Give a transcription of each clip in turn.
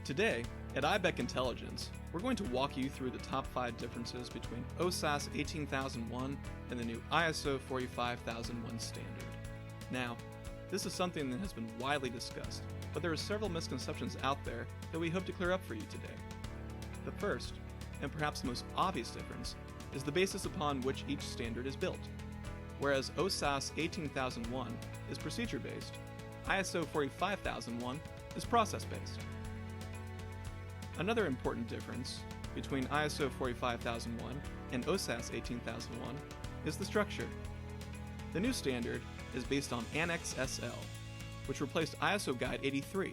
Today, at IBEC Intelligence, we're going to walk you through the top 5 differences between OHSAS 18001 and the new ISO 45001 standard. Now, this is something that has been widely discussed, but there are several misconceptions out there that we hope to clear up for you today. The first, and perhaps the most obvious difference, is the basis upon which each standard is built. Whereas OHSAS 18001 is procedure-based, ISO 45001 is process-based. Another important difference between ISO 45001 and OHSAS 18001 is the structure. The new standard is based on Annex Sl, which replaced ISO Guide 83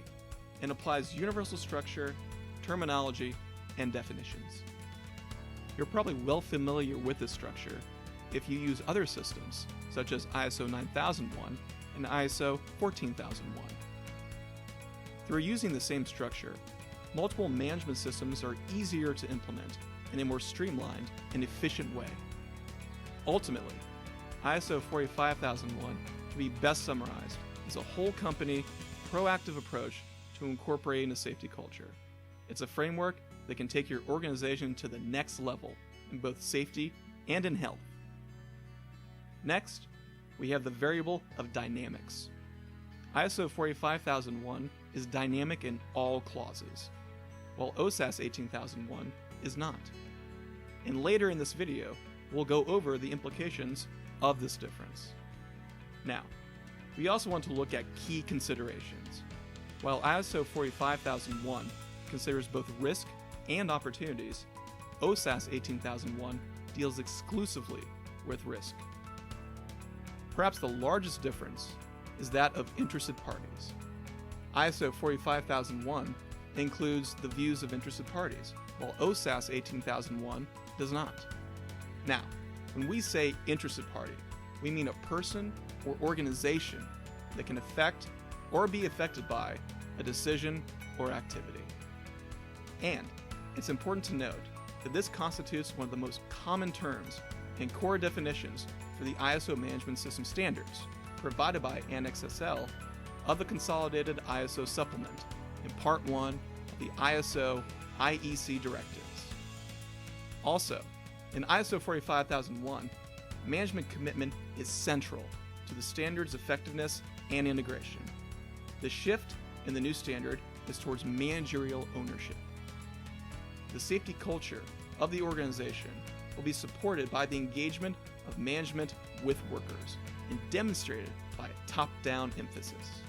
and applies universal structure, terminology, and definitions. You're probably well familiar with this structure if you use other systems such as ISO 9001 and ISO 14001. Through using the same structure, multiple management systems are easier to implement in a more streamlined and efficient way. Ultimately, ISO 45001 can be best summarized as a whole company, proactive approach to incorporating a safety culture. It's a framework that can take your organization to the next level in both safety and in health. Next, we have the variable of dynamics. ISO 45001 is dynamic in all clauses, while OHSAS 18001 is not. And later in this video, we'll go over the implications of this difference. Now, we also want to look at key considerations. While ISO 45001 considers both risk and opportunities, OHSAS 18001 deals exclusively with risk. Perhaps the largest difference is that of interested parties. ISO 45001 includes the views of interested parties, while OHSAS 18001 does not. Now, when we say interested party, we mean a person or organization that can affect or be affected by a decision or activity. And it's important to note that this constitutes one of the most common terms and core definitions for the ISO management system standards provided by Annex Sl of the Consolidated ISO Supplement in Part 1 of the ISO IEC directives. Also, in ISO 45001, management commitment is central to the standard's effectiveness and integration. The shift in the new standard is towards managerial ownership. The safety culture of the organization will be supported by the engagement of management with workers and demonstrated by a top-down emphasis.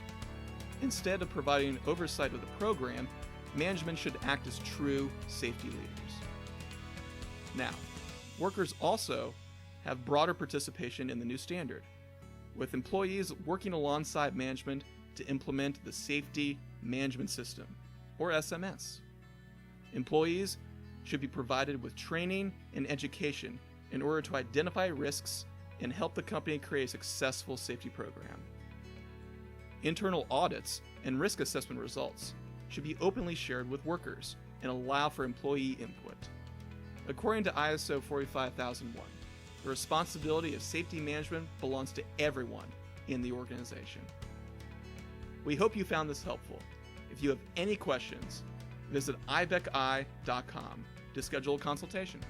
Instead of providing oversight of the program, management should act as true safety leaders. Now, workers also have broader participation in the new standard, with employees working alongside management to implement the Safety Management System, or SMS. Employees should be provided with training and education in order to identify risks and help the company create a successful safety program. Internal audits and risk assessment results should be openly shared with workers and allow for employee input. According to ISO 45001, the responsibility of safety management belongs to everyone in the organization. We hope you found this helpful. If you have any questions, visit ibeci.com to schedule a consultation.